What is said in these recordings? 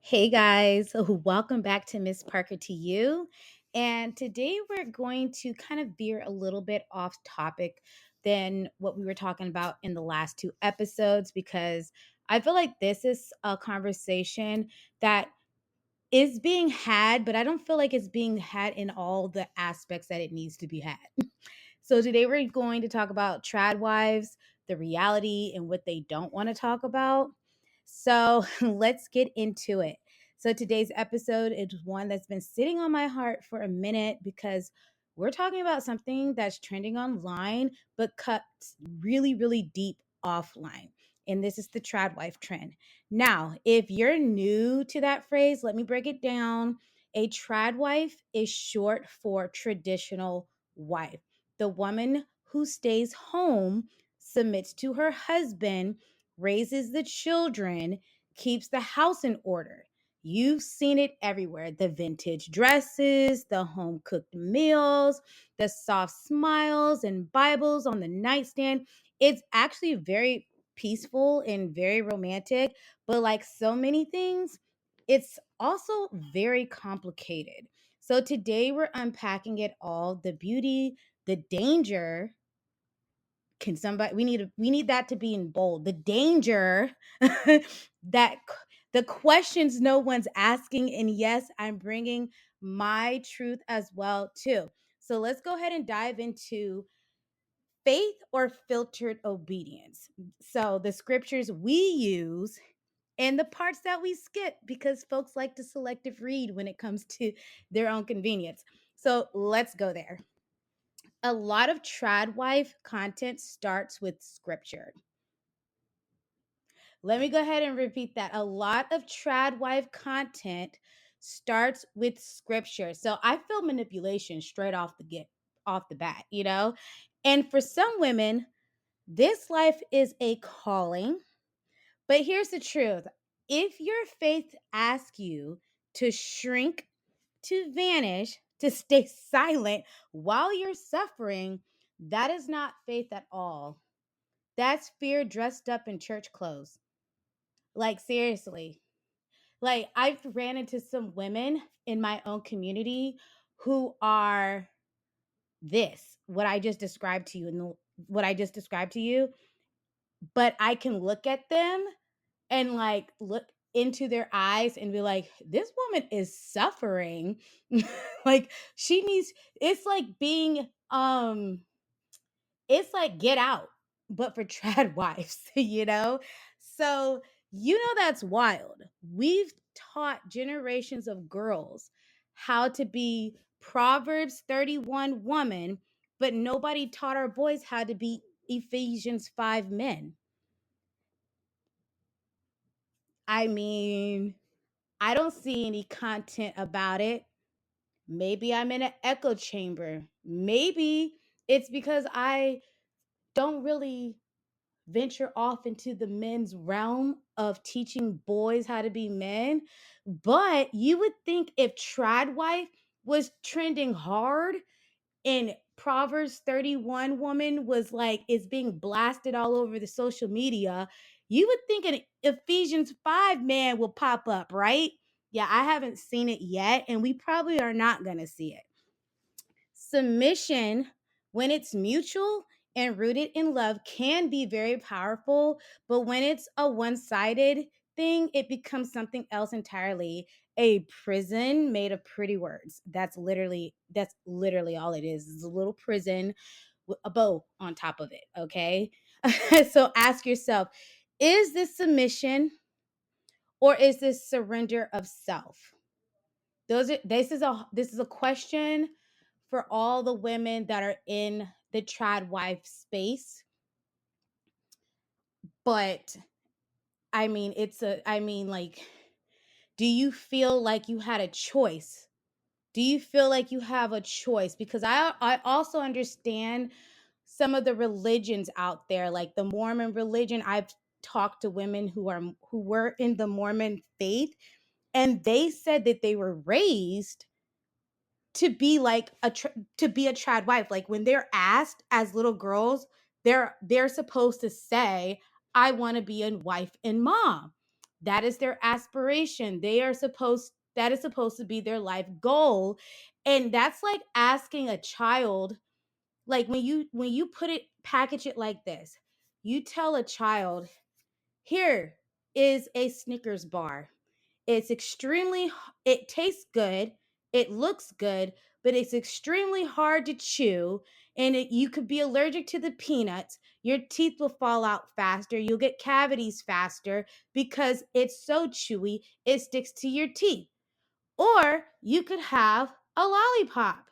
Hey guys, welcome back to Miss Parker to you. And today we're going to kind of veer a little bit off topic than what we were talking about in the last two episodes because I feel like this is a conversation that is being had, but I don't feel like it's being had in all the aspects that it needs to be had. So today we're going to talk about trad wives, the reality and what they don't want to talk about. So let's get into it. So today's episode is one that's been sitting on my heart for a minute because we're talking about something that's trending online but cuts really, really deep offline. And this is the trad wife trend. Now, if you're new to that phrase, let me break it down. A trad wife is short for traditional wife, the woman who stays home, submits to her husband, raises the children, keeps the house in order. You've seen it everywhere: the vintage dresses, the home cooked meals, the soft smiles and Bibles on the nightstand. It's actually very peaceful and very romantic, but like so many things, it's also very complicated. So today we're unpacking it all: the beauty, the danger. Can somebody we need that to be in bold. The danger that the questions no one's asking, and yes, I'm bringing my truth as well too. So let's go ahead and dive into faith or filtered obedience. So the scriptures we use and the parts that we skip because folks like to selective read when it comes to their own convenience. So let's go there. A lot of trad wife content starts with scripture. Let me go ahead and repeat that. A lot of trad wife content starts with scripture. So I feel manipulation straight off the bat, you know? And for some women, this life is a calling. But here's the truth. If your faith asks you to shrink, to vanish, to stay silent while you're suffering, that is not faith at all. That's fear dressed up in church clothes. Like, seriously. Like, I've ran into some women in my own community who are what I just described to you, what I just described to you, but I can look at them and like look into their eyes and be like, this woman is suffering. Like, she needs, it's like being it's like Get Out, but for trad wives, you know? So, that's wild. We've taught generations of girls how to be Proverbs 31 woman, but nobody taught our boys how to be Ephesians 5 men. I mean, I don't see any content about it. Maybe I'm in an echo chamber. Maybe it's because I don't really venture off into the men's realm of teaching boys how to be men. But you would think if Trad Wife was trending hard and Proverbs 31 woman was like, is being blasted all over the social media, you would think an Ephesians 5 man will pop up, right? Yeah, I haven't seen it yet, and we probably are not going to see it. Submission, when it's mutual and rooted in love, can be very powerful, but when it's a one-sided thing, it becomes something else entirely. A prison made of pretty words. That's literally all it is. It's a little prison with a bow on top of it, okay? So ask yourself, is this submission or is this surrender of self? This is a question for all the women that are in the trad wife space. But like, do you feel like you had a choice? Do you feel like you have a choice? Because I also understand some of the religions out there, like the Mormon religion. I've talked to women who were in the Mormon faith, and they said that they were raised to be like to be a trad wife. Like, when they're asked as little girls, they're supposed to say, I want to be a wife and mom. That is their aspiration. That is supposed to be their life goal. And that's like asking a child, like when you put it package it like this. You tell a child, "Here is a Snickers bar. It's it tastes good, it looks good, but it's extremely hard to chew, and you could be allergic to the peanuts. Your teeth will fall out faster. You'll get cavities faster because it's so chewy, it sticks to your teeth." Or you could have a lollipop.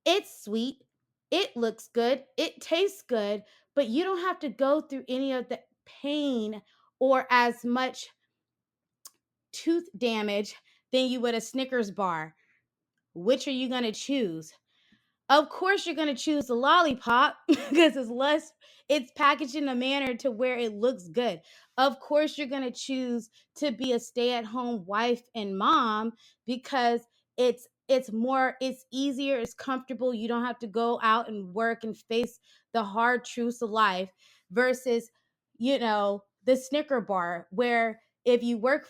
It's sweet, it looks good, it tastes good, but you don't have to go through any of the pain or as much tooth damage than you would a Snickers bar. Which are you going to choose? Of course you're going to choose the lollipop because it's packaged in a manner to where it looks good. Of course you're going to choose to be a stay-at-home wife and mom because it's easier, it's comfortable. You don't have to go out and work and face the hard truths of life versus, the Snicker bar where if you work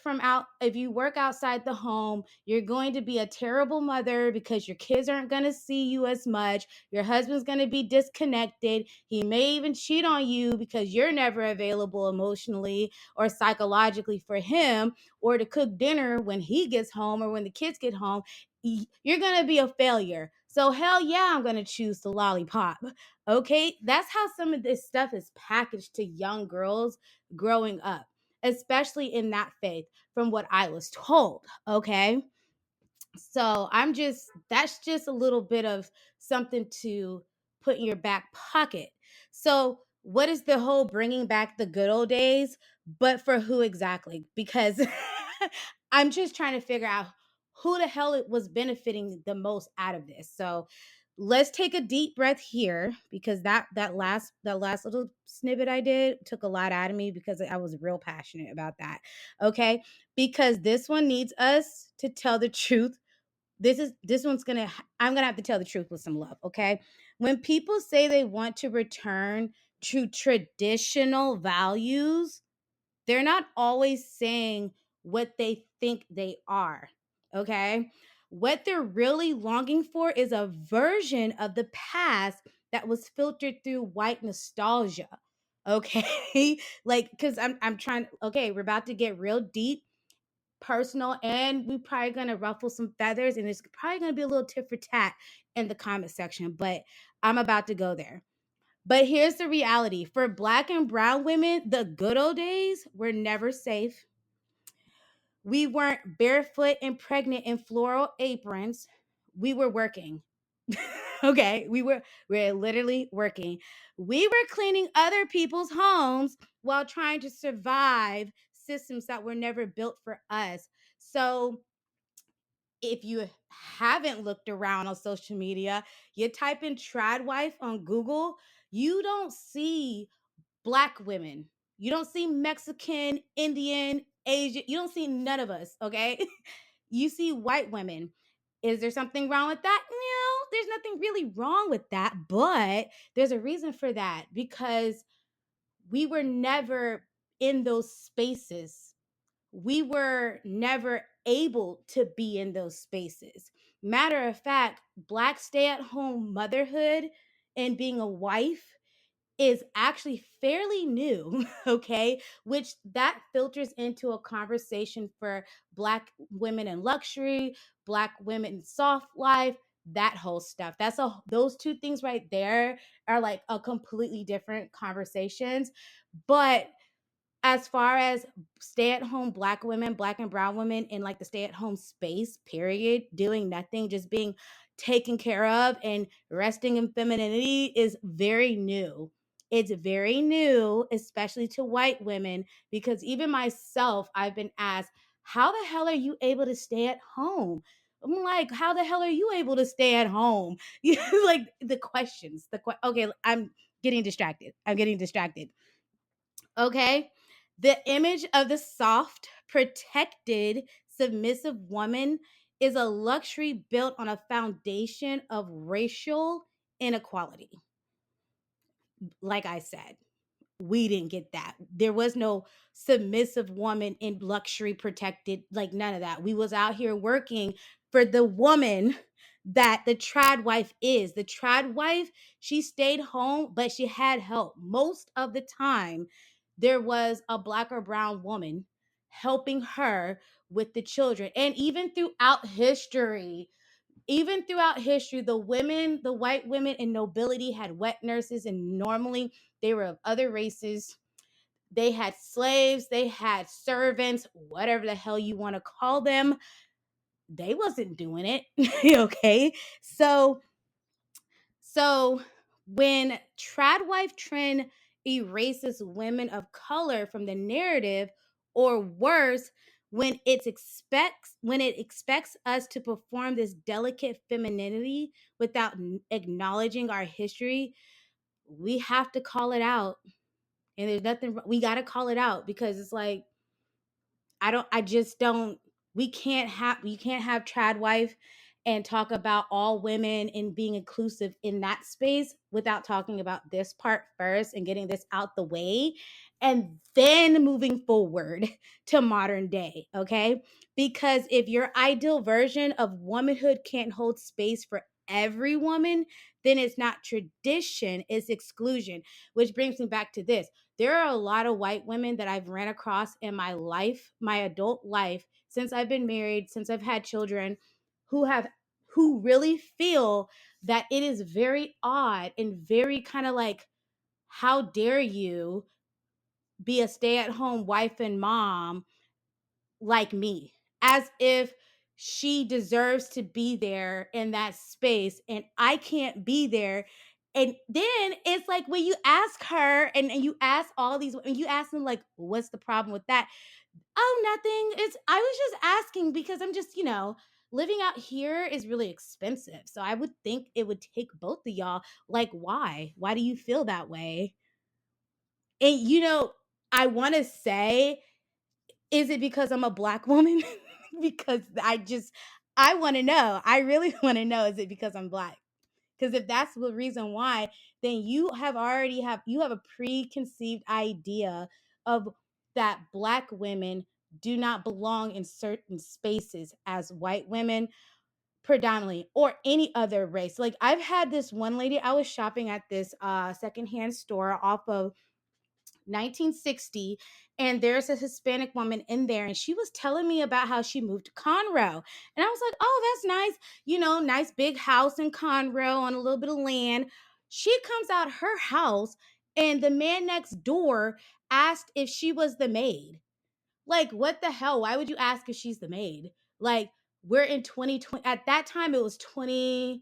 outside the home, you're going to be a terrible mother because your kids aren't going to see you as much. Your husband's going to be disconnected. He may even cheat on you because you're never available emotionally or psychologically for him, or to cook dinner when he gets home or when the kids get home. You're going to be a failure. So, hell yeah, I'm going to choose the lollipop. Okay. That's how some of this stuff is packaged to young girls growing up, especially in that faith, from what I was told. Okay. So that's just a little bit of something to put in your back pocket. So, what is the whole bringing back the good old days? But for who exactly? Because I'm just trying to figure out who the hell it was benefiting the most out of this. So, let's take a deep breath here because that last little snippet I did took a lot out of me because I was real passionate about that. Okay? Because this one needs us to tell the truth. This one's gonna I'm gonna have to tell the truth with some love. Okay, when people say they want to return to traditional values, they're not always saying what they think they are. Okay, what they're really longing for is a version of the past that was filtered through white nostalgia. Okay, like because I'm trying. Okay, we're about to get real deep, personal, and we're probably gonna ruffle some feathers, and it's probably gonna be a little tit for tat in the comment section, but I'm about to go there. But here's the reality: for Black and brown women, the good old days were never safe. We weren't barefoot and pregnant in floral aprons. We were working. Okay, we were literally working. We were cleaning other people's homes while trying to survive systems that were never built for us. So if you haven't looked around on social media, you type in trad wife on Google, you don't see Black women. You don't see Mexican, Indian, Asian. You don't see none of us, okay? You see white women. Is there something wrong with that? No, there's nothing really wrong with that, but there's a reason for that because we were never in those spaces. We were never able to be in those spaces. Matter of fact, Black stay at home motherhood and being a wife is actually fairly new, okay? Which that filters into a conversation for Black women in luxury, Black women in soft life, that whole stuff. Those two things right there are like a completely different conversations. But as far as stay at home Black women, Black and brown women in like the stay at home space, period, doing nothing, just being taken care of and resting in femininity is very new. It's very new, especially to white women, because even myself, I've been asked, how the hell are you able to stay at home? I'm like, how the hell are you able to stay at home? Like the questions, okay, I'm getting distracted. I'm getting distracted. Okay. The image of the soft, protected, submissive woman is a luxury built on a foundation of racial inequality. Like I said, we didn't get that. There was no submissive woman in luxury protected, like none of that. We was out here working for the woman that the trad wife is. The trad wife, she stayed home, but she had help. Most of the time, there was a black or brown woman helping her with the children. And even throughout history, the women, the white women in nobility had wet nurses, and normally they were of other races. They had slaves, they had servants, whatever the hell you want to call them. They wasn't doing it. Okay. So when tradwife trend erases women of color from the narrative, or worse, when it expects us to perform this delicate femininity without acknowledging our history, we have to call it out. And there's nothing, we got to call it out, because it's like, I just don't, we can't have trad wife and talk about all women and being inclusive in that space without talking about this part first and getting this out the way, and then moving forward to modern day. Okay. Because if your ideal version of womanhood can't hold space for every woman, then it's not tradition, it's exclusion. Which brings me back to this: there are a lot of white women that I've ran across in my life, my adult life, since I've been married, since I've had children, who really feel that it is very odd and very kind of like, how dare you be a stay-at-home wife and mom like me, as if she deserves to be there in that space and I can't be there. And then it's like, when you ask her, and you ask all these, and you ask them like, what's the problem with that? Oh, nothing. I was just asking because I'm just, living out here is really expensive. So I would think it would take both of y'all. Like, why? Why do you feel that way? And I want to say, is it because I'm a black woman? Because I want to know. I really want to know, is it because I'm black? Because if that's the reason why, then you have a preconceived idea of that black women do not belong in certain spaces as white women predominantly, or any other race. Like, I've had this one lady, I was shopping at this secondhand store off of 1960, and there's a Hispanic woman in there, and she was telling me about how she moved to Conroe. And I was like, oh, that's nice. Nice big house in Conroe on a little bit of land. She comes out her house, and the man next door asked if she was the maid. Like, what the hell? Why would you ask if she's the maid? Like, we're in 2020. At that time, it was 20,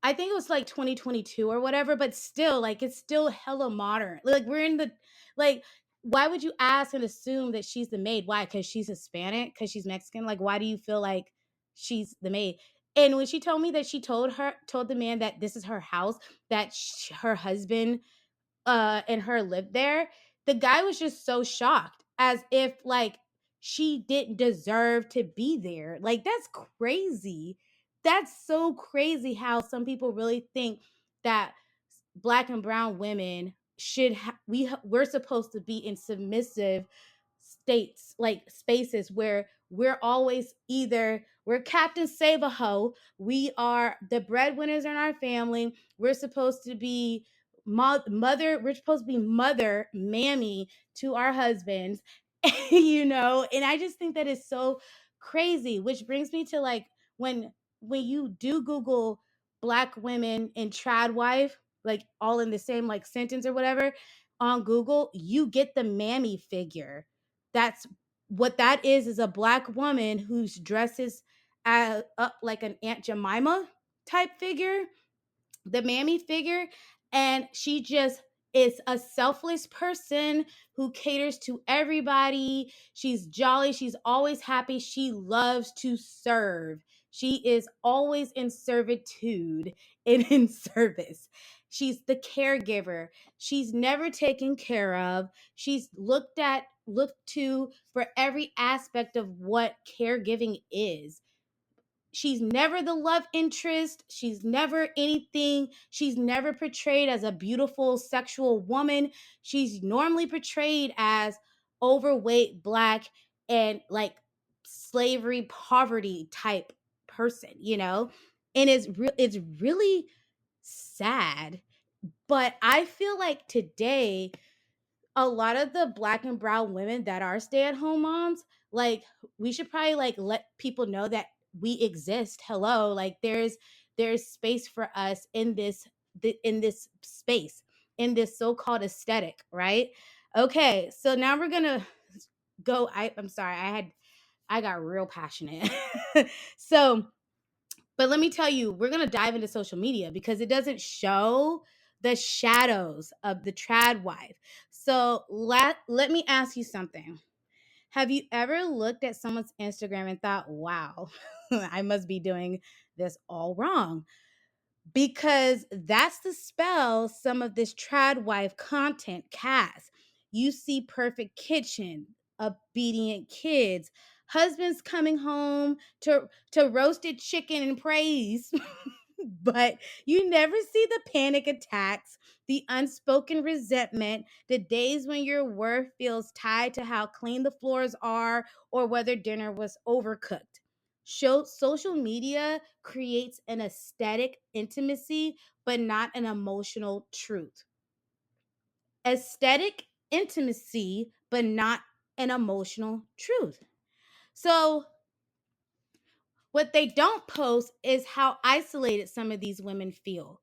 I think it was like 2022 or whatever, but still, like, it's still hella modern. Like, we're in the, like, why would you ask and assume that she's the maid? Why? Because she's Hispanic? Because she's Mexican? Like, why do you feel like she's the maid? And when she told me that she told the man that this is her house, that her husband and her lived there, the guy was just so shocked, as if like she didn't deserve to be there. Like, that's crazy. That's so crazy how some people really think that black and brown women we're supposed to be in submissive states, like spaces where we're Captain Save a Hoe, we are the breadwinners in our family, we're supposed to be mother, we're supposed to be mother mammy to our husbands. And I just think that is so crazy, which brings me to like, when you do Google black women and trad wife, like all in the same like sentence or whatever, on Google, you get the mammy figure. That's what that is a black woman whose dresses up like an Aunt Jemima type figure, the mammy figure. And she just is a selfless person who caters to everybody. She's jolly, she's always happy, she loves to serve. She is always in servitude and in service. She's the caregiver. She's never taken care of. She's looked to for every aspect of what caregiving is. she's never the love interest. She's never anything. She's never portrayed as a beautiful sexual woman. She's normally portrayed as overweight, black, and like slavery, poverty type person, you know? And it's really sad. But I feel like today a lot of the black and brown women that are stay-at-home moms, like we should probably like let people know that we exist. Hello, like there's space for us in this space, in this so-called aesthetic, right? Okay, so now we're gonna go. I'm sorry, I got real passionate. So but let me tell you, we're going to dive into social media because it doesn't show the shadows of the trad wife. So let me ask you something. Have you ever looked at someone's Instagram and thought, wow, I must be doing this all wrong? Because that's the spell some of this trad wife content casts. You see perfect kitchen, obedient kids, husbands coming home to roasted chicken and praise, but you never see the panic attacks, the unspoken resentment, the days when your worth feels tied to how clean the floors are or whether dinner was overcooked. Social media creates an aesthetic intimacy, but not an emotional truth. Aesthetic intimacy, but not an emotional truth. So, what they don't post is how isolated some of these women feel,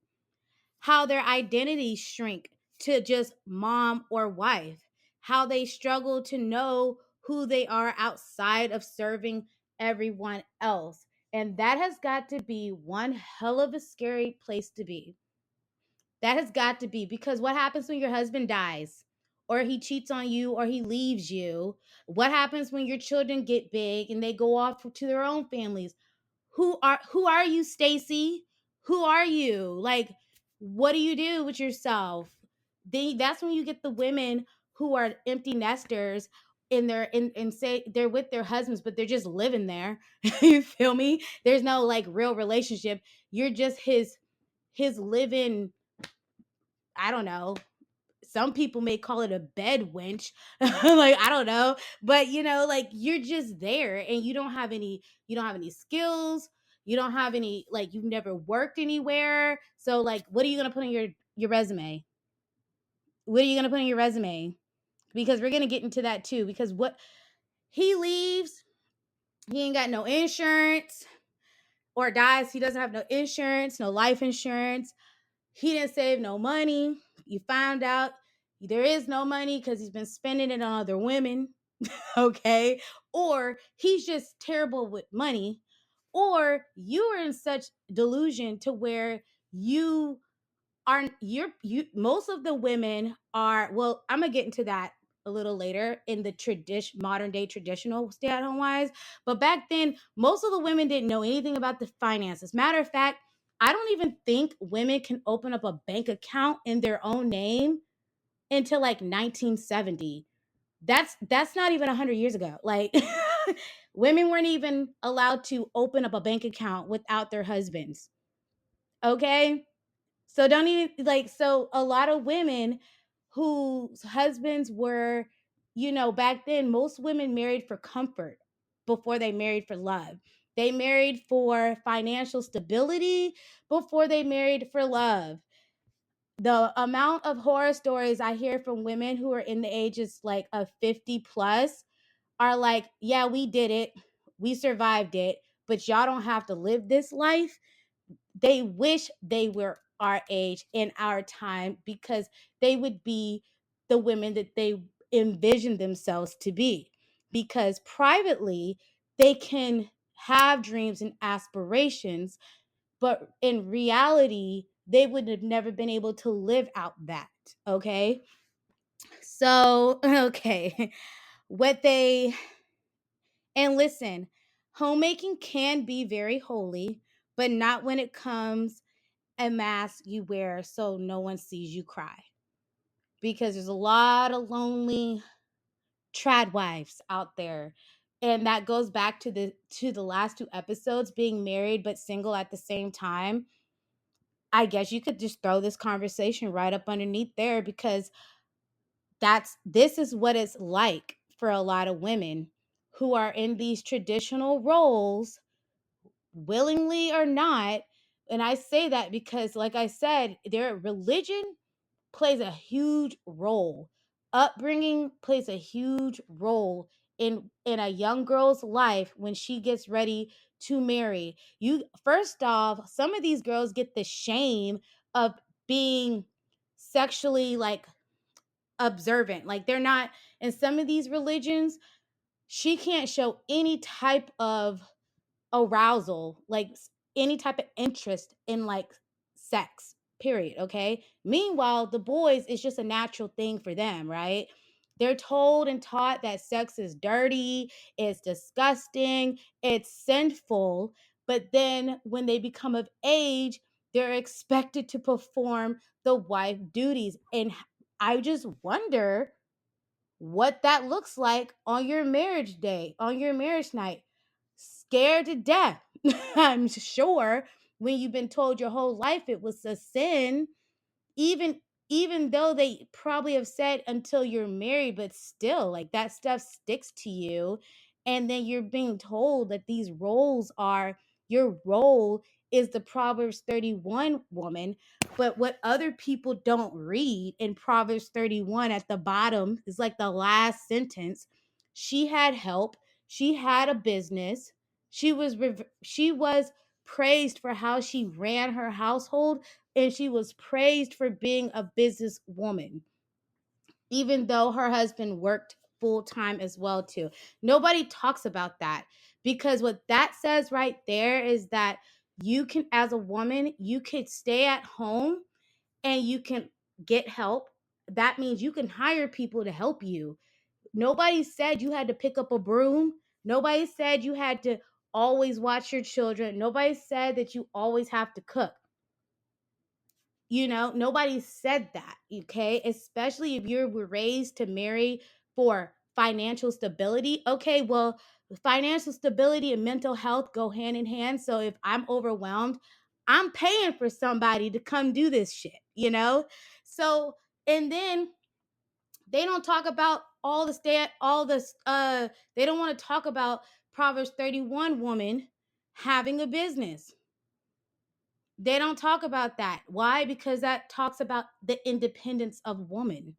how their identities shrink to just mom or wife, how they struggle to know who they are outside of serving everyone else. And that has got to be one hell of a scary place to be. That has got to be, because what happens when your husband dies or he cheats on you or he leaves you? What happens when your children get big and they go off to their own families? Who are you, Stacy? Who are you? Like, what do you do with yourself? That's when you get the women who are empty nesters in their and say they're with their husbands, but they're just living there. You feel me? There's no like real relationship. You're just his living, I don't know, some people may call it a bed wench. Like, I don't know, but like you're just there and you don't have any skills. You don't have any, like, you've never worked anywhere. So like, what are you going to put on your resume? What are you going to put on your resume? Because we're going to get into that too, because what he leaves, he ain't got no insurance, or dies, he doesn't have no insurance, no life insurance. He didn't save no money. You found out there is no money because he's been spending it on other women. Okay. Or he's just terrible with money. Or you are in such delusion to where you are you most of the women are, well, I'm gonna get into that a little later in the modern day traditional stay-at-home wives. But back then, most of the women didn't know anything about the finances. Matter of fact, I don't even think women can open up a bank account in their own name until like 1970. That's not even 100 years ago. Like, women weren't even allowed to open up a bank account without their husbands. Okay. So don't even like, so a lot of women whose husbands were, back then, most women married for comfort before they married for love. They married for financial stability before they married for love. The amount of horror stories I hear from women who are in the ages like of 50 plus are like, yeah, we did it. We survived it, but y'all don't have to live this life. They wish they were our age in our time, because they would be the women that they envision themselves to be. Because privately, they can have dreams and aspirations, but in reality, they would have never been able to live out that. Okay. So, okay. What they, and listen, homemaking can be very holy, but not when it comes a mask you wear so no one sees you cry. Because there's a lot of lonely trad wives out there. And that goes back to the last two episodes, being married but single at the same time. I guess you could just throw this conversation right up underneath there, because this is what it's like for a lot of women who are in these traditional roles, willingly or not. And I say that because, like I said, their religion plays a huge role. Upbringing plays a huge role in a young girl's life when she gets ready to marry. You First off, some of these girls get the shame of being sexually like observant. Like, they're not in some of these religions, she can't show any type of arousal, like any type of interest in like sex, period. Okay. Meanwhile, the boys, it's just a natural thing for them, right? They're told and taught that sex is dirty, it's disgusting, it's sinful. But then when they become of age, they're expected to perform the wife duties. And I just wonder what that looks like on your marriage day, on your marriage night. Scared to death, I'm sure, when you've been told your whole life it was a sin, even even though they probably have said until you're married, but still, like, that stuff sticks to you. And then you're being told that these roles are your role is the Proverbs 31 woman. But what other people don't read in Proverbs 31 at the bottom is like the last sentence. She had help, she had a business, she was praised for how she ran her household, and she was praised for being a businesswoman, even though her husband worked full time as well too. Nobody talks about that, because what that says right there is that you can, as a woman, you could stay at home and you can get help. That means you can hire people to help you. Nobody said you had to pick up a broom. Nobody said you had to always watch your children. Nobody said that you always have to cook. Nobody said that, okay? Especially if you were raised to marry for financial stability. Okay, well, financial stability and mental health go hand in hand. So if I'm overwhelmed, I'm paying for somebody to come do this shit. So, and then they don't talk about they don't want to talk about Proverbs 31 woman having a business. They don't talk about that. Why? Because that talks about the independence of woman,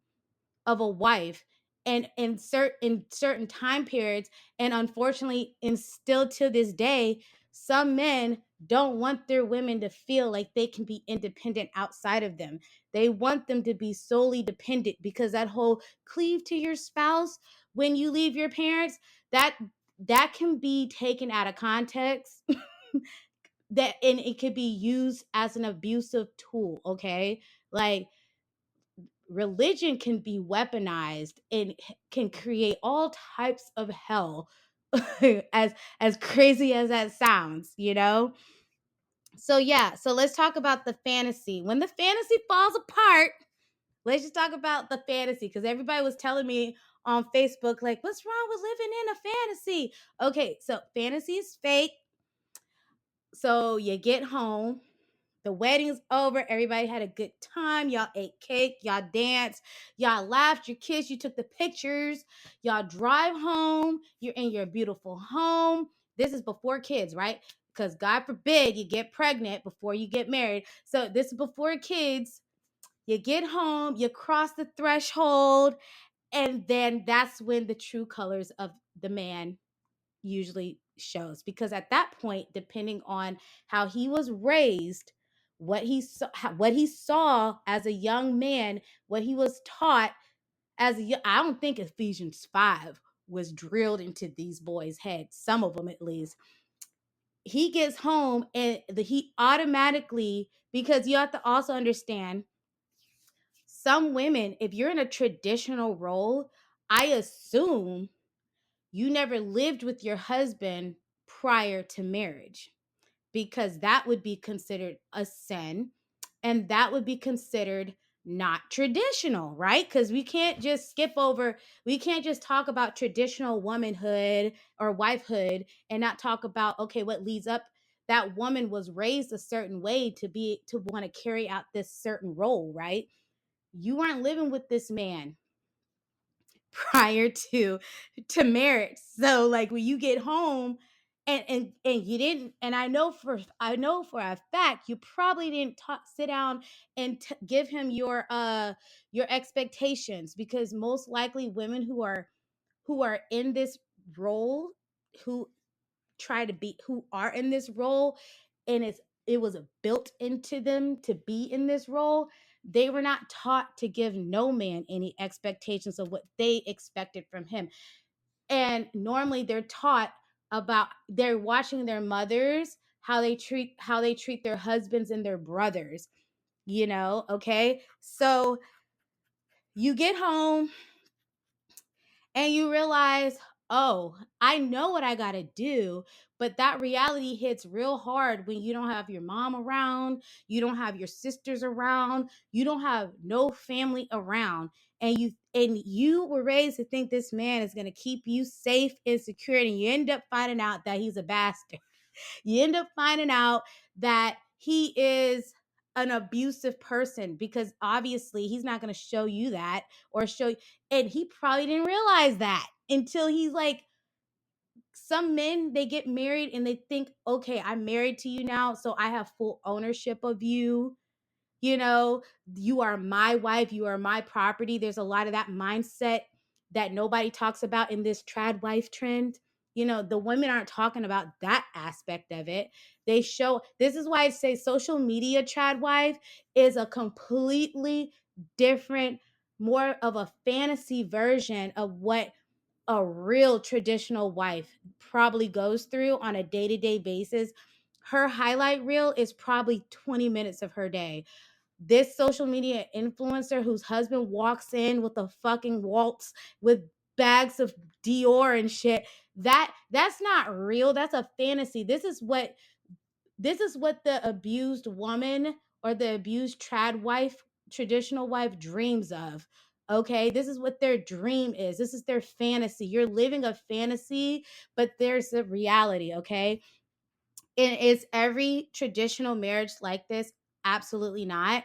of a wife, and in certain time periods. And unfortunately, and still to this day, some men don't want their women to feel like they can be independent outside of them. They want them to be solely dependent, because that whole cleave to your spouse when you leave your parents, that can be taken out of context. That, and it could be used as an abusive tool. Okay, like, religion can be weaponized and can create all types of hell. As crazy as that sounds. So yeah, so let's talk about the fantasy. When the fantasy falls apart, let's just talk about the fantasy, because everybody was telling me on Facebook, like, what's wrong with living in a fantasy? Okay, so fantasy is fake. So you get home, the wedding's over, everybody had a good time, y'all ate cake, y'all danced, y'all laughed, you kissed, you took the pictures, y'all drive home, you're in your beautiful home. This is before kids, right? Because God forbid you get pregnant before you get married. So this is before kids. You get home, you cross the threshold, and then that's when the true colors of the man usually shows, because at that point, depending on how he was raised, what he saw as a young man, what he was taught I don't think Ephesians 5 was drilled into these boys' heads, some of them at least. He gets home and he automatically, because you have to also understand, some women, if you're in a traditional role, I assume you never lived with your husband prior to marriage, because that would be considered a sin, and that would be considered not traditional, right? Because we can't just we can't just talk about traditional womanhood or wifehood and not talk about, okay, what leads up. That woman was raised a certain way to want to carry out this certain role, right? You weren't living with this man prior to marriage. So like when you get home and you didn't, and I know for a fact you probably didn't sit down and give him your expectations, because most likely women who are in this role, who who are in this role, and it was built into them to be in this role. They were not taught to give no man any expectations of what they expected from him. And normally they're watching their mothers, how they treat their husbands and their brothers, okay? So you get home and you realize, oh, I know what I got to do. But that reality hits real hard when you don't have your mom around, you don't have your sisters around, you don't have no family around. And you were raised to think this man is going to keep you safe and secure, and you end up finding out that he's a bastard. You end up finding out that he is an abusive person, because obviously he's not going to show you that, or show you. And he probably didn't realize that until he's like, some men, they get married and they think, okay, I'm married to you now, so I have full ownership of you. You know, you are my wife, you are my property. There's a lot of that mindset that nobody talks about in this trad wife trend. The women aren't talking about that aspect of it. This is why I say social media trad wife is a completely different, more of a fantasy version of what a real traditional wife probably goes through on a day-to-day basis. Her highlight reel is probably 20 minutes of her day. This social media influencer whose husband walks in with a fucking waltz with bags of Dior and shit, that's not real. That's a fantasy. This is what the abused woman or the abused traditional wife dreams of. Okay, this is what their dream is. This is their fantasy. You're living a fantasy, but there's a reality. Okay, and is every traditional marriage like this? Absolutely not.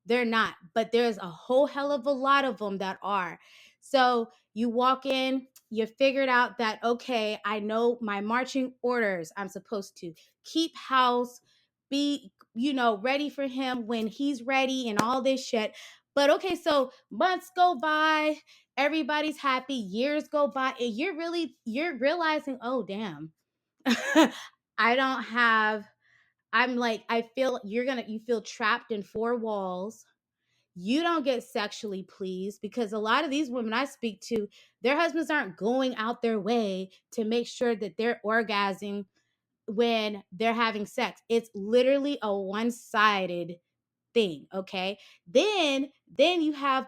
They're not. But there's a whole hell of a lot of them that are. So you walk in, you figured out that, okay, I know my marching orders. I'm supposed to keep house, be, ready for him when he's ready and all this shit. But okay, so months go by, everybody's happy, years go by, and you're realizing, oh, damn. I don't have I'm like, I feel you feel trapped in four walls. You don't get sexually pleased, because a lot of these women I speak to, their husbands aren't going out their way to make sure that they're orgasming when they're having sex. It's literally a one-sided thing. Okay, then you have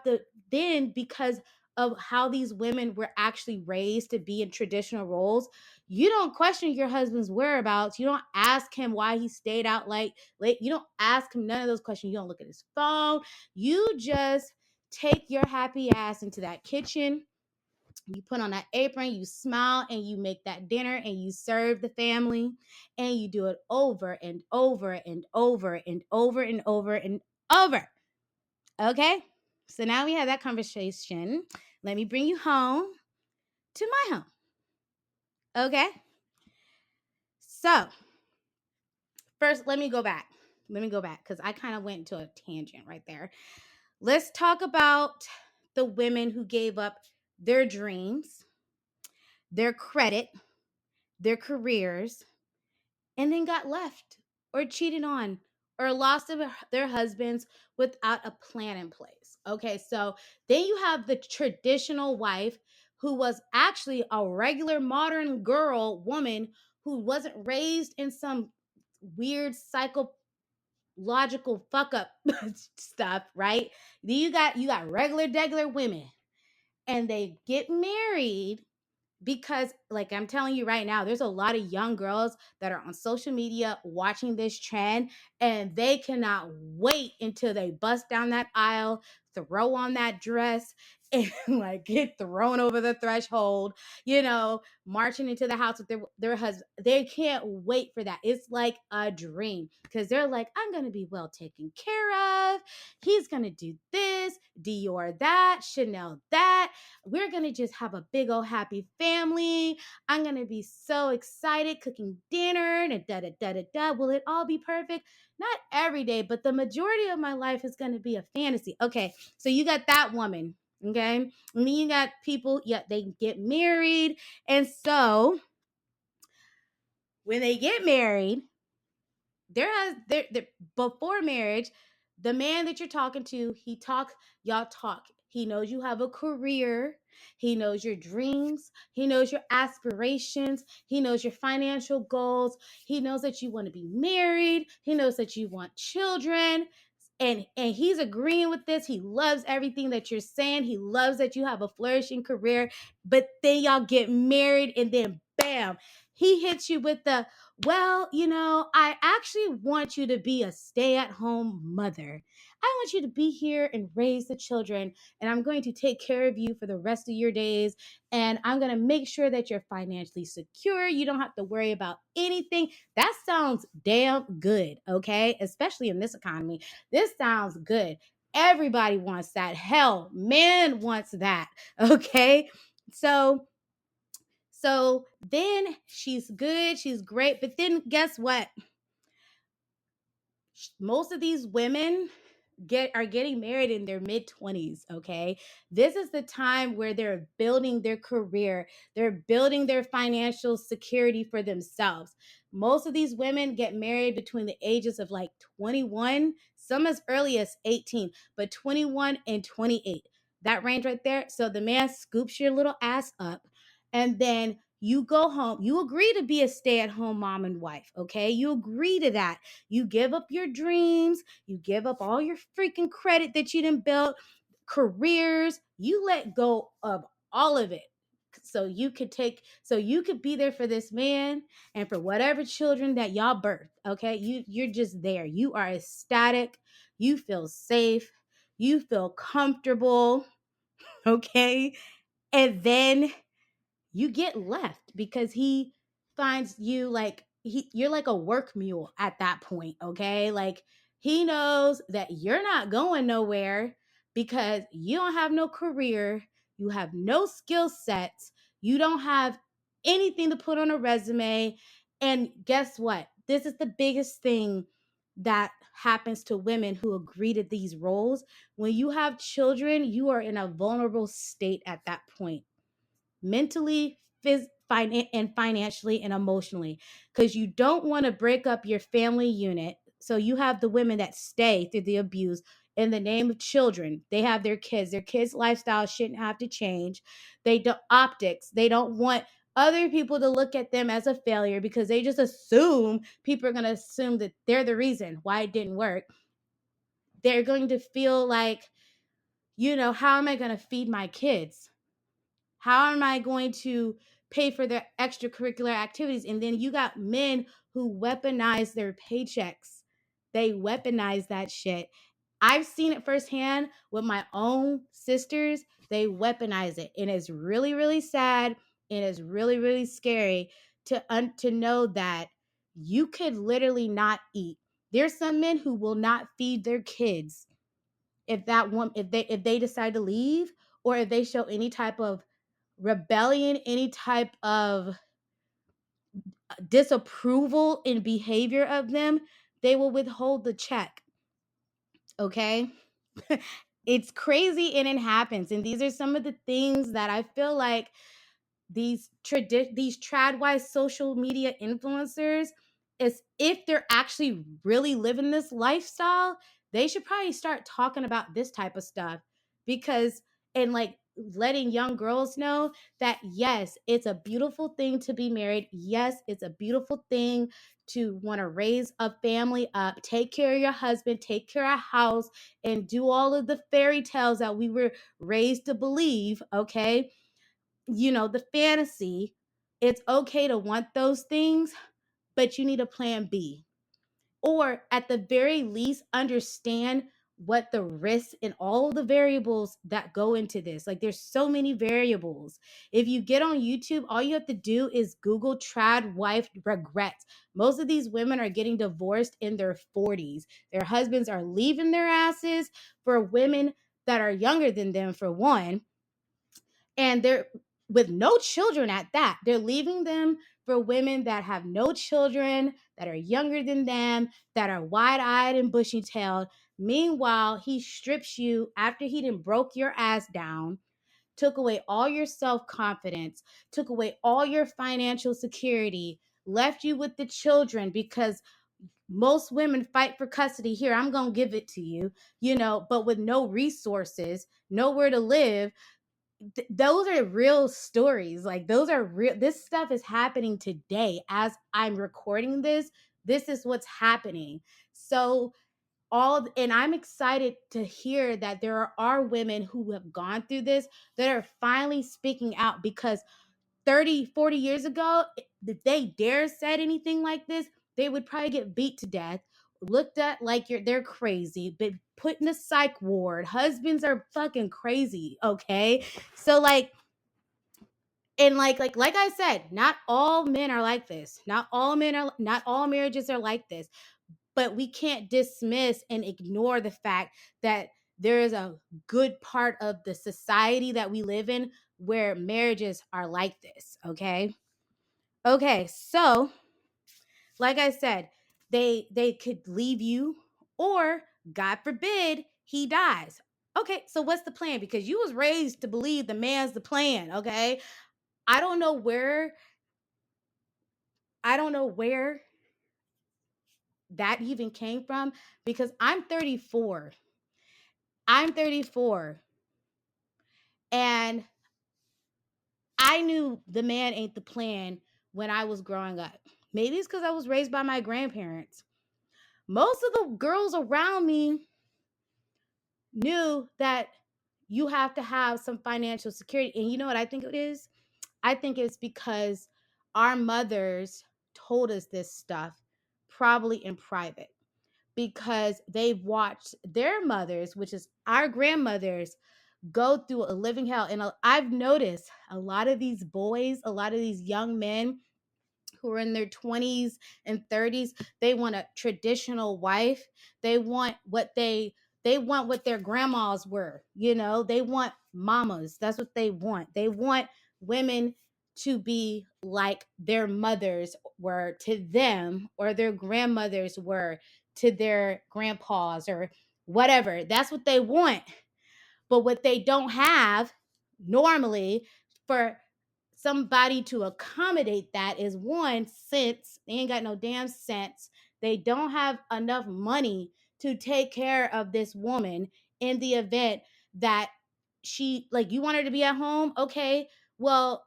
then, because of how these women were actually raised to be in traditional roles, you don't question your husband's whereabouts. You don't ask him why he stayed out late. You don't ask him none of those questions. You don't look at his phone. You just take your happy ass into that kitchen, you put on that apron, you smile, and you make that dinner, and you serve the family, and you do it over and over and over and over and over and over. Okay? So now we have that conversation. Let me bring you home to my home. Okay? So, first, let me go back. Because I kind of went into a tangent right there. Let's talk about the women who gave up their dreams, their credit, their careers, and then got left or cheated on or lost their husbands without a plan in place. Okay, so then you have the traditional wife who was actually a regular modern woman who wasn't raised in some weird psychological fuck up stuff, right? Then you got regular women, and they get married because like I'm telling you right now, there's a lot of young girls that are on social media watching this trend, and they cannot wait until they bust down that aisle, throw on that dress, and like get thrown over the threshold, marching into the house with their husband. They can't wait for that. It's like a dream because they're like, I'm gonna be well taken care of. He's gonna do this, Dior that, Chanel that. We're going to just have a big old happy family. I'm going to be so excited cooking dinner and da da da da da. Will it all be perfect? Not every day, but the majority of my life is going to be a fantasy. Okay, so you got that woman, okay? And then you got people, yeah, they get married. And so when they get married, there before marriage, the man that you're talking to, y'all talk. He knows you have a career. He knows your dreams. He knows your aspirations. He knows your financial goals. He knows that you want to be married. He knows that you want children. And he's agreeing with this. He loves everything that you're saying. He loves that you have a flourishing career. But then y'all get married, and then bam, he hits you with the, well, I actually want you to be a stay at home mother. I want you to be here and raise the children, and I'm going to take care of you for the rest of your days. And I'm going to make sure that you're financially secure. You don't have to worry about anything. That sounds damn good, okay? Especially in this economy. This sounds good. Everybody wants that. Hell, man wants that, okay? So then she's good, she's great, but then guess what? Most of these women are getting married in their mid 20s, okay? This is the time where they're building their career, they're building their financial security for themselves. Most of these women get married between the ages of like 21, some as early as 18, but 21 and 28. That range right there. So the man scoops your little ass up, and then you go home. You agree to be a stay-at-home mom and wife, okay? You agree to that. You give up your dreams. You give up all your freaking credit that you done built, careers. You let go of all of it. So you could be there for this man and for whatever children that y'all birth. Okay. You're just there. You are ecstatic. You feel safe. You feel comfortable. Okay. And then you get left because he finds you like you're like a work mule at that point, okay? Like he knows that you're not going nowhere because you don't have no career, you have no skill sets, you don't have anything to put on a resume. And guess what? This is the biggest thing that happens to women who agree to these roles. When you have children, you are in a vulnerable state at that point, mentally, and financially and emotionally, because you don't want to break up your family unit. So you have the women that stay through the abuse in the name of children. They have their kids. Their kids' lifestyle shouldn't have to change. They don't optics. They don't want other people to look at them as a failure because they just assume people are going to assume that they're the reason why it didn't work. They're going to feel like, how am I going to feed my kids? How am I going to pay for their extracurricular activities? And then you got men who weaponize their paychecks. They weaponize that shit. I've seen it firsthand with my own sisters. They weaponize it. And it's really, really sad. And it's really, really scary to know that you could literally not eat. There's some men who will not feed their kids if they decide to leave, or if they show any type of rebellion, any type of disapproval in behavior of them, they will withhold the check. Okay? It's crazy and it happens. And these are some of the things that I feel like these tradwise social media influencers, is if they're actually really living this lifestyle, they should probably start talking about this type of stuff, because and like letting young girls know that yes, it's a beautiful thing to be married. Yes, it's a beautiful thing to want to raise a family up, take care of your husband, take care of a house, and do all of the fairy tales that we were raised to believe, okay? the fantasy. It's okay to want those things, but you need a plan B. Or at the very least, understand what the risks and all the variables that go into this. Like, there's so many variables. If you get on YouTube, all you have to do is Google trad wife regrets. Most of these women are getting divorced in their 40s. Their husbands are leaving their asses for women that are younger than them, for one, and they're with no children at that. They're leaving them for women that have no children, that are younger than them, that are wide-eyed and bushy-tailed. Meanwhile, he strips you after he done broke your ass down, took away all your self-confidence, took away all your financial security, left you with the children because most women fight for custody. Here, I'm going to give it to you, but with no resources, nowhere to live. Those are real stories. Like, those are real. This stuff is happening today as I'm recording this. This is what's happening. So and I'm excited to hear that there are women who have gone through this that are finally speaking out, because 30, 40 years ago, if they dare said anything like this, they would probably get beat to death, looked at like they're crazy, but put in a psych ward. Husbands are fucking crazy, okay? So and like I said, not all men are like this. Not all marriages are like this. But we can't dismiss and ignore the fact that there is a good part of the society that we live in where marriages are like this, okay? Okay, so like I said, they could leave you, or God forbid he dies. Okay, so what's the plan? Because you was raised to believe the man's the plan, okay? I don't know where that even came from, because I'm 34. I'm 34, and I knew the man ain't the plan when I was growing up. Maybe it's because I was raised by my grandparents. Most of the girls around me knew that you have to have some financial security. And you know what I think it is? I think it's because our mothers told us this stuff, probably in private, because they've watched their mothers, which is our grandmothers, go through a living hell. And I've noticed a lot of these boys, a lot of these young men who are in their 20s and 30s, they want a traditional wife. They want what their grandmas were. They want mamas. That's what they want. They want women to be like their mothers were to them, or their grandmothers were to their grandpas, or whatever. That's what they want. But what they don't have normally, for somebody to accommodate that, is, one, sense. They ain't got no damn sense. They don't have enough money to take care of this woman in the event that you want her to be at home. Okay, well,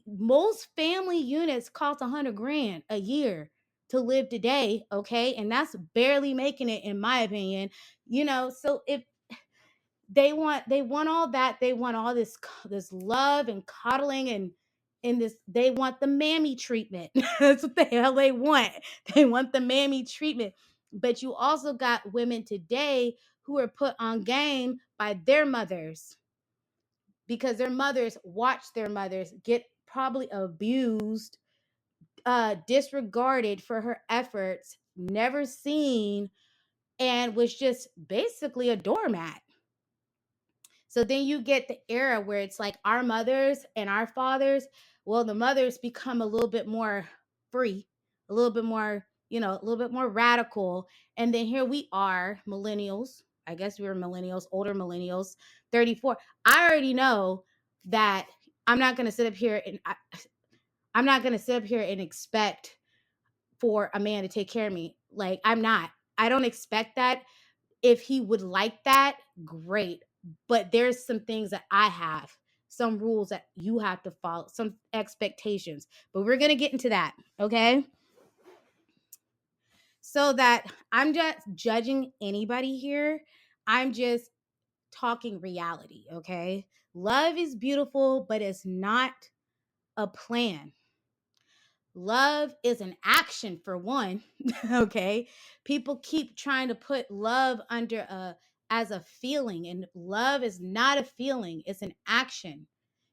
most family units cost 100 grand a year to live today. Okay, and that's barely making it, in my opinion. So if they want all that, they want all this love and coddling, and this, they want the mammy treatment. That's what the hell they want. They want the mammy treatment. But you also got women today who are put on game by their mothers, because their mothers watch their mothers get probably abused, disregarded for her efforts, never seen, and was just basically a doormat. So then you get the era where it's like our mothers and our fathers. Well, the mothers become a little bit more free, a little bit more, a little bit more radical. And then here we are, millennials. I guess we were millennials, older millennials, 34. I already know that I'm not going to sit up here and I'm not going to sit up here and expect for a man to take care of me. Like, I'm not. I don't expect that. If he would like that, great. But there's some things that I have, some rules that you have to follow, some expectations. But we're going to get into that, okay? So that I'm just judging anybody here. I'm just talking reality, okay? Love is beautiful, but it's not a plan. Love is an action for one. Okay, people keep trying to put love under a as a feeling, and love is not a feeling, it's an action.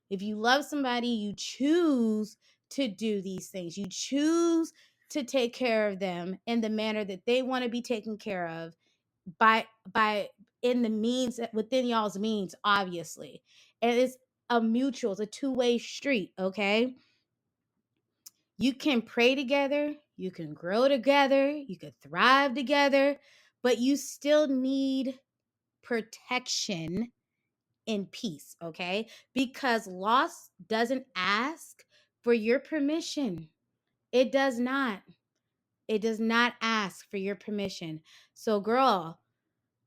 If you love somebody, you choose to do these things. You choose to take care of them in the manner that they want to be taken care of, by in the means, within y'all's means, obviously. And it's a mutual, it's a two-way street. Okay, you can pray together, you can grow together, you can thrive together, but you still need protection in peace, okay? Because loss doesn't ask for your permission. It does not. It does not ask for your permission. So, girl,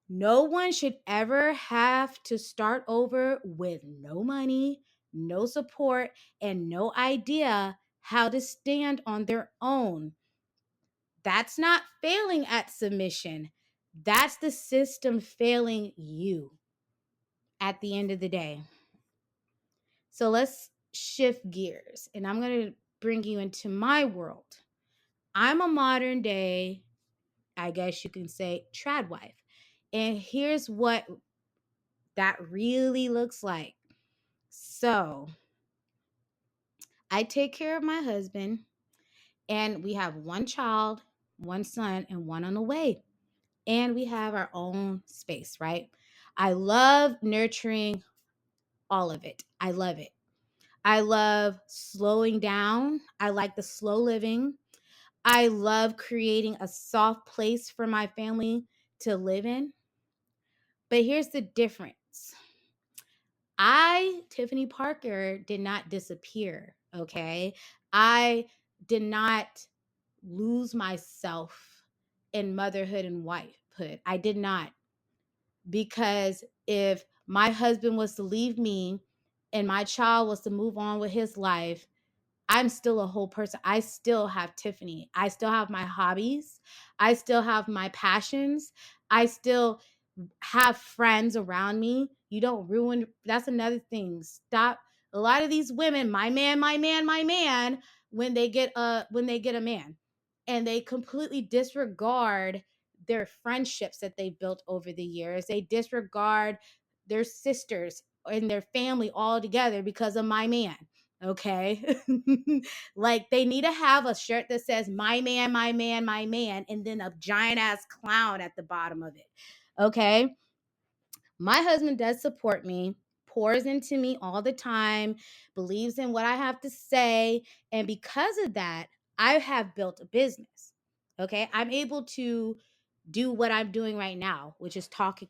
no one should ever have to start over with no money, no support, and no idea how to stand on their own. That's not failing at submission. That's the system failing you at the end of the day. So let's shift gears, and I'm going to bring you into my world. I'm a modern day, I guess you can say, trad wife. And here's what that really looks like. So I take care of my husband, and we have one child, one son, and one on the way. And we have our own space, right? I love nurturing all of it. I love it. I love slowing down. I like the slow living. I love creating a soft place for my family to live in. But here's the difference. Tiffany Parker, did not disappear, okay? I did not lose myself in motherhood and wifehood. I did not. Because if my husband was to leave me and my child was to move on with his life, I'm still a whole person. I still have Tiffany. I still have my hobbies. I still have my passions. I still have friends around me. You don't ruin. That's another thing. Stop. A lot of these women, my man, my man, my man, when they get a man, and they completely disregard their friendships that they built over the years. They disregard their sisters and their family altogether because of my man. Okay. Like, they need to have a shirt that says my man, my man, my man, and then a giant ass clown at the bottom of it. Okay. My husband does support me, pours into me all the time, believes in what I have to say. And because of that, I have built a business. Okay. I'm able to do what I'm doing right now, which is talking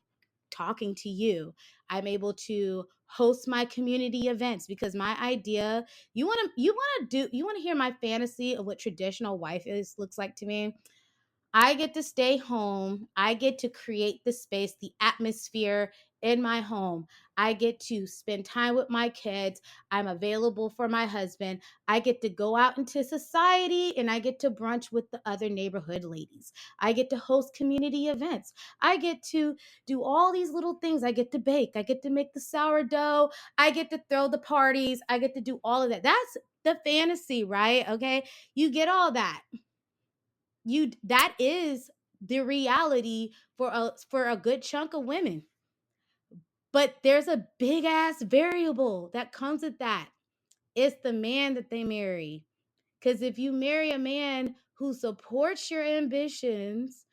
to you. I'm able to host my community events because my idea, you want to hear my fantasy of what traditional wife is looks like to me. I get to stay home. I get to create the space, the atmosphere in my home. I get to spend time with my kids. I'm available for my husband. I get to go out into society and I get to brunch with the other neighborhood ladies. I get to host community events. I get to do all these little things. I get to bake. I get to make the sourdough. I get to throw the parties. I get to do all of that. That's the fantasy, right? Okay. You get all that. That is the reality for a good chunk of women. But there's a big ass variable that comes with that. It's the man that they marry. Because if you marry a man who supports your ambitions,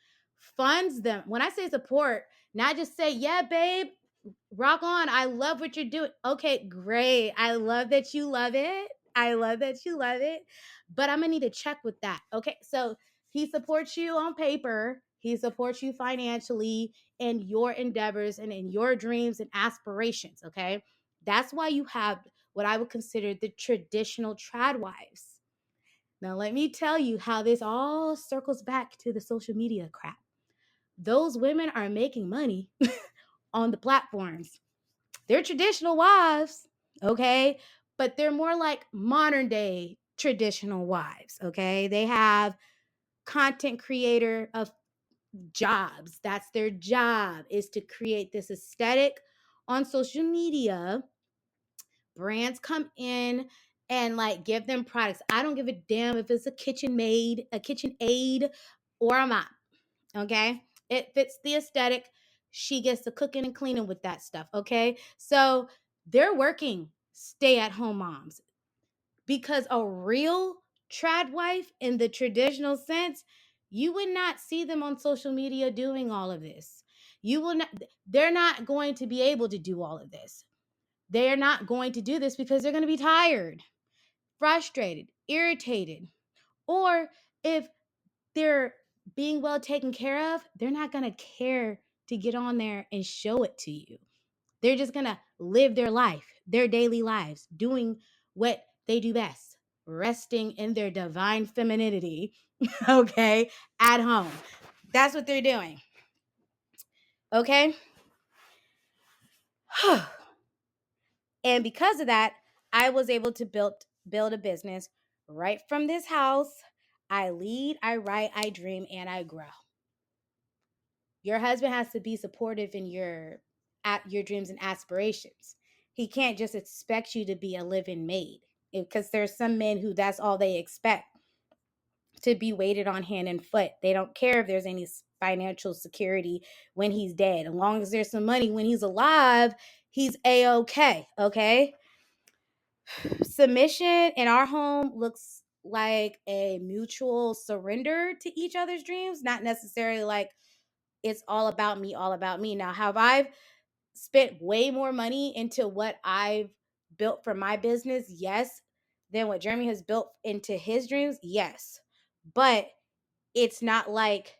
funds them. When I say support, not just say, yeah, babe, rock on. I love what you're doing. Okay, great. I love that you love it. I love that you love it. But I'm going to need to check with that. Okay, so he supports you on paper, he supports you financially in your endeavors and in your dreams and aspirations. Okay, that's why you have what I would consider the traditional trad wives. Now, let me tell you how this all circles back to the social media crap. Those women are making money on the platforms. They're traditional wives, okay? But they're more like modern day traditional wives, okay? They have content creator of jobs. That's their job, is to create this aesthetic on social media brands come in and like give them products. I don't give a damn if it's a KitchenAid, or a mop. Okay, it fits the aesthetic. She gets to cooking and cleaning with that stuff. Okay, so they're working stay-at-home moms, because a real trad wife in the traditional sense, you would not see them on social media doing all of this. You will not, they're not going to be able to do all of this. They're not going to do this because they're going to be tired, frustrated, irritated. Or if they're being well taken care of, they're not going to care to get on there and show it to you. They're just going to live their life, their daily lives, doing what they do best, resting in their divine femininity, okay, at home. That's what they're doing. Okay? And because of that, I was able to build a business right from this house. I lead, I write, I dream, and I grow. Your husband has to be supportive in your dreams and aspirations. He can't just expect you to be a living maid, because there's some men who that's all they expect, to be waited on hand and foot. They don't care if there's any financial security when he's dead. As long as there's some money when he's alive, he's a-okay. Okay? Submission in our home looks like a mutual surrender to each other's dreams, not necessarily like it's all about me, all about me. Now, have I spent way more money into what I've built for my business? Yes. Than what Jeremy has built into his dreams? Yes. But it's not like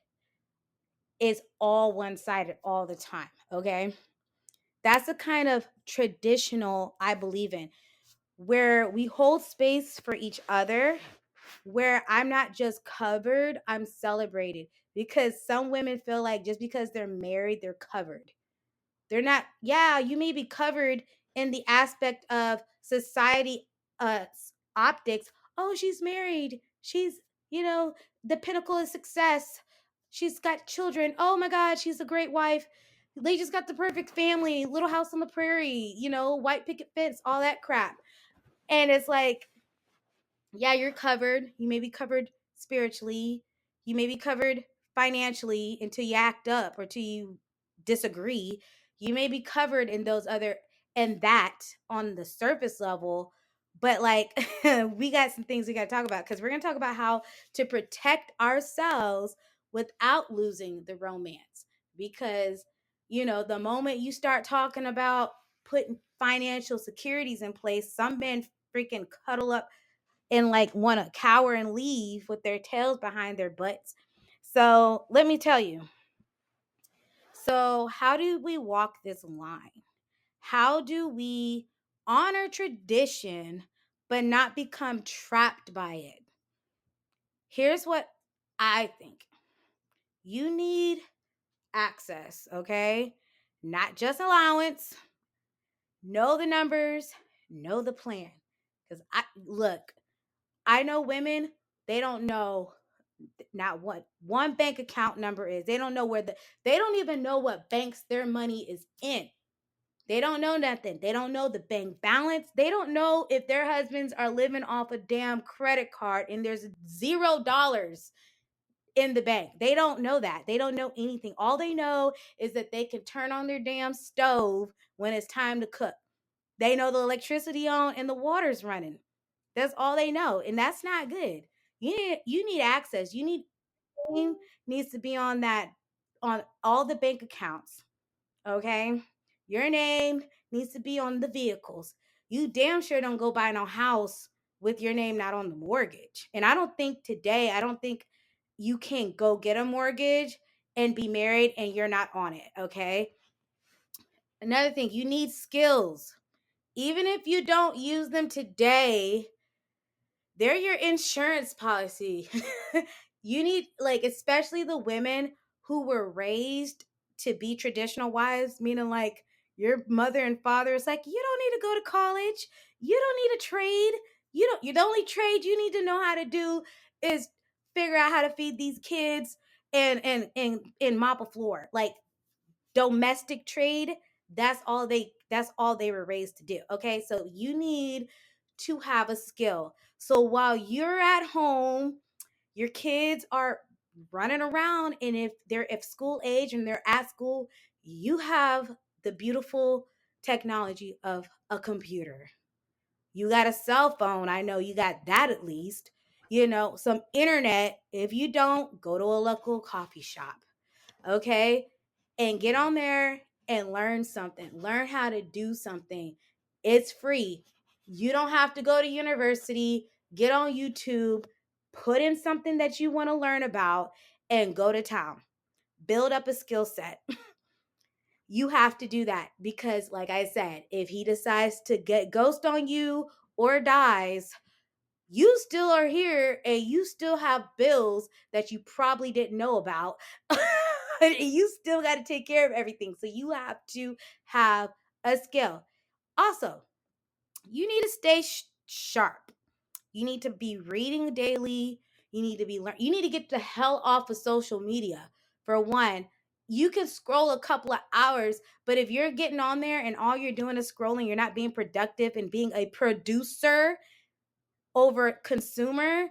it's all one-sided all the time. Okay? That's the kind of traditional I believe in, where we hold space for each other, where I'm not just covered, I'm celebrated. Because some women feel like just because they're married, they're covered. They're not. Yeah, you may be covered in the aspect of society uh optics. Oh, she's married. She's, you know, the pinnacle of success. She's got children. Oh my God, she's a great wife. They just got the perfect family, little house on the prairie, white picket fence, all that crap. And it's like, yeah, you're covered. You may be covered spiritually. You may be covered financially until you act up or till you disagree. You may be covered in those other, and that on the surface level. But like, we got some things we got to talk about, because we're going to talk about how to protect ourselves without losing the romance. Because, the moment you start talking about putting financial securities in place, some men freaking cuddle up and like want to cower and leave with their tails behind their butts. So let me tell you. So, how do we walk this line? How do we honor tradition but not become trapped by it? Here's what I think: you need access, okay? Not just allowance. Know the numbers, know the plan. Because I know women, they don't know not what one bank account number is. They don't know they don't even know what banks their money is in. They don't know nothing. They don't know the bank balance. They don't know if their husbands are living off a damn credit card and there's $0 in the bank. They don't know that. They don't know anything. All they know is that they can turn on their damn stove when it's time to cook. They know the electricity on and the water's running. That's all they know, and that's not good. You need access. Name needs to be on all the bank accounts. Okay, your name needs to be on the vehicles. You damn sure don't go buy no house with your name not on the mortgage. And I don't think you can go get a mortgage and be married and you're not on it. Okay. Another thing, you need skills. Even if you don't use them today, they're your insurance policy. You need, like, especially the women who were raised to be traditional wives, meaning like your mother and father is like, you don't need to go to college. You don't need a trade. The only trade you need to know how to do is figure out how to feed these kids and mop a floor. Like, domestic trade, that's all That's all they were raised to do. Okay, so you need to have a skill. So while you're at home, your kids are running around, and if school age and they're at school, you have the beautiful technology of a computer. You got a cell phone. I know you got that at least. Some internet. If you don't, go to a local coffee shop. Okay? And get on there and learn something. Learn how to do something. It's free. You don't have to go to university. Get on YouTube, put in something that you want to learn about, and go to town. Build up a skill set. You have to do that because, like I said, if he decides to get ghost on you or dies, you still are here and you still have bills that you probably didn't know about. You still got to take care of everything. So you have to have a skill. Also, you need to stay sharp. You need to be reading daily. You need to be you need to get the hell off of social media. For one, you can scroll a couple of hours, but if you're getting on there and all you're doing is scrolling, you're not being productive and being a producer over consumer,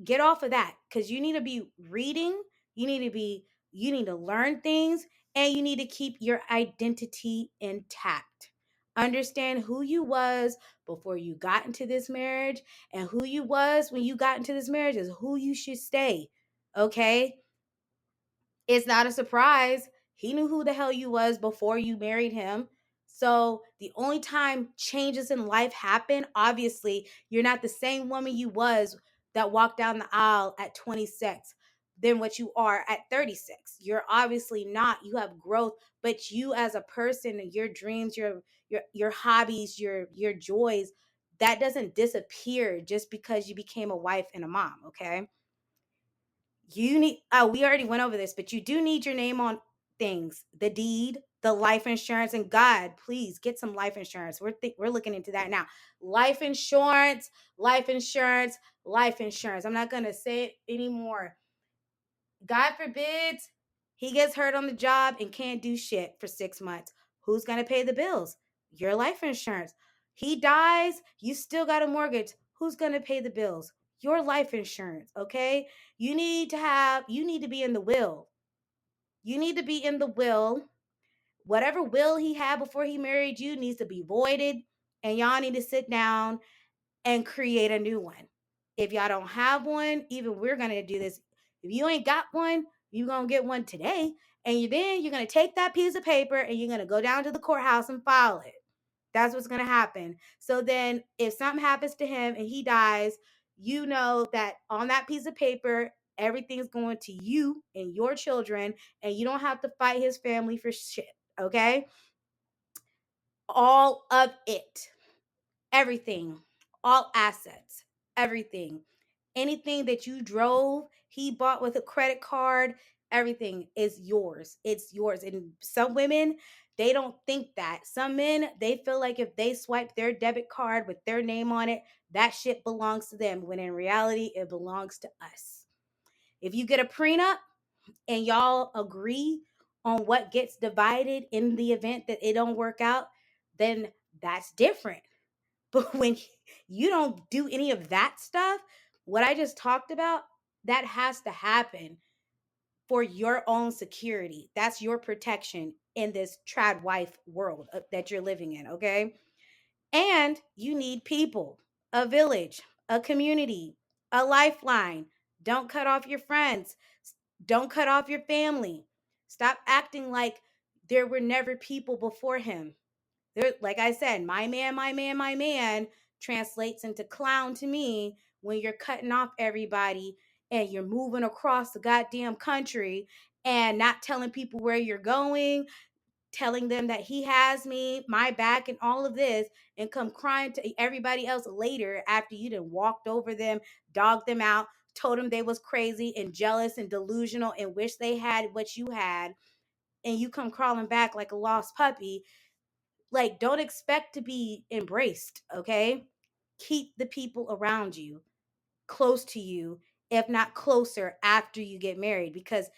get off of that, because you need to be reading, you need to learn things, and you need to keep your identity intact. Understand who you was before you got into this marriage, and who you was when you got into this marriage is who you should stay. Okay? It's not a surprise. He knew who the hell you was before you married him. So the only time changes in life happen, obviously, you're not the same woman you was that walked down the aisle at 26 than what you are at 36. You're obviously not. You have growth, but you as a person, your dreams, your hobbies, your joys, that doesn't disappear just because you became a wife and a mom, okay? You need, we already went over this, but you do need your name on things, the deed, the life insurance, and God, please get some life insurance. We're looking into that now. Life insurance, life insurance, life insurance. I'm not going to say it anymore. God forbids he gets hurt on the job and can't do shit for 6 months. Who's going to pay the bills? Your life insurance. He dies, you still got a mortgage. Who's going to pay the bills? Your life insurance, okay? You need to be in the will. You need to be in the will. Whatever will he had before he married you needs to be voided, and y'all need to sit down and create a new one. If y'all don't have one, even we're going to do this. If you ain't got one, you're going to get one today. And then you're going to take that piece of paper and you're going to go down to the courthouse and file it. That's what's going to happen. So then if something happens to him and he dies, you know that on that piece of paper, everything's going to you and your children, and you don't have to fight his family for shit. Okay? All of it. Everything, all assets, everything. Anything that you drove, he bought with a credit card, everything is yours. It's yours. And some women, they don't think that. Some men, they feel like if they swipe their debit card with their name on it, that shit belongs to them, when in reality, it belongs to us. If you get a prenup and y'all agree on what gets divided in the event that it don't work out, then that's different. But when you don't do any of that stuff, what I just talked about, that has to happen for your own security. That's your protection in this trad wife world that you're living in, okay? And you need people, a village, a community, a lifeline. Don't cut off your friends. Don't cut off your family. Stop acting like there were never people before him. There, like I said, my man, my man, my man translates into clown to me when you're cutting off everybody and you're moving across the goddamn country and not telling people where you're going, telling them that he has me, my back, and all of this, and come crying to everybody else later after you done walked over them, dogged them out, told them they was crazy and jealous and delusional and wish they had what you had, and you come crawling back like a lost puppy. Like, don't expect to be embraced, okay? Keep the people around you close to you, if not closer, after you get married. Because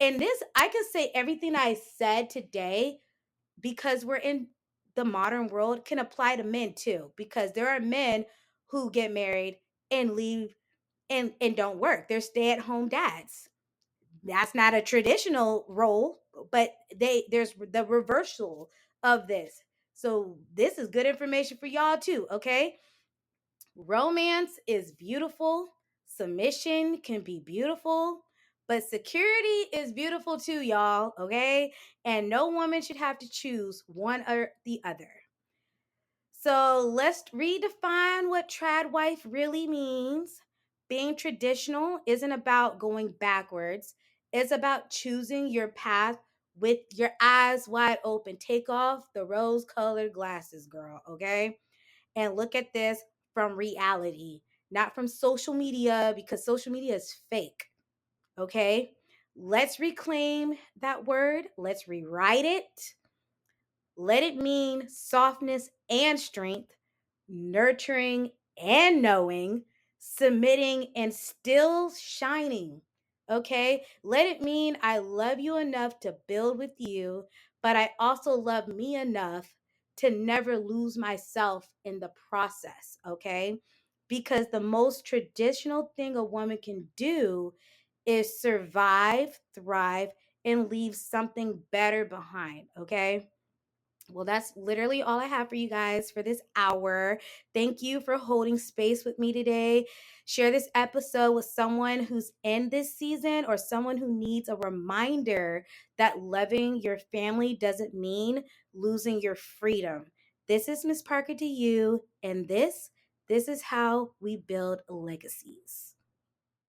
in this, I can say everything I said today because we're in the modern world can apply to men too, because there are men who get married and leave and don't work. They're stay-at-home dads. That's not a traditional role, but there's the reversal of this. So this is good information for y'all too, okay? Romance is beautiful, submission can be beautiful, but security is beautiful too, y'all, okay? And no woman should have to choose one or the other. So let's redefine what trad wife really means. Being traditional isn't about going backwards, it's about choosing your path with your eyes wide open. Take off the rose colored glasses, girl, okay? And look at this from reality, not from social media, because social media is fake, okay? Let's reclaim that word, let's rewrite it. Let it mean softness and strength, nurturing and knowing, submitting and still shining. Okay? Let it mean I love you enough to build with you, but I also love me enough to never lose myself in the process. Okay? Because the most traditional thing a woman can do is survive, thrive, and leave something better behind. Okay? Well, that's literally all I have for you guys for this hour. Thank you for holding space with me today. Share this episode with someone who's in this season or someone who needs a reminder that loving your family doesn't mean losing your freedom. This is Miss Parker to you, and this is how we build legacies.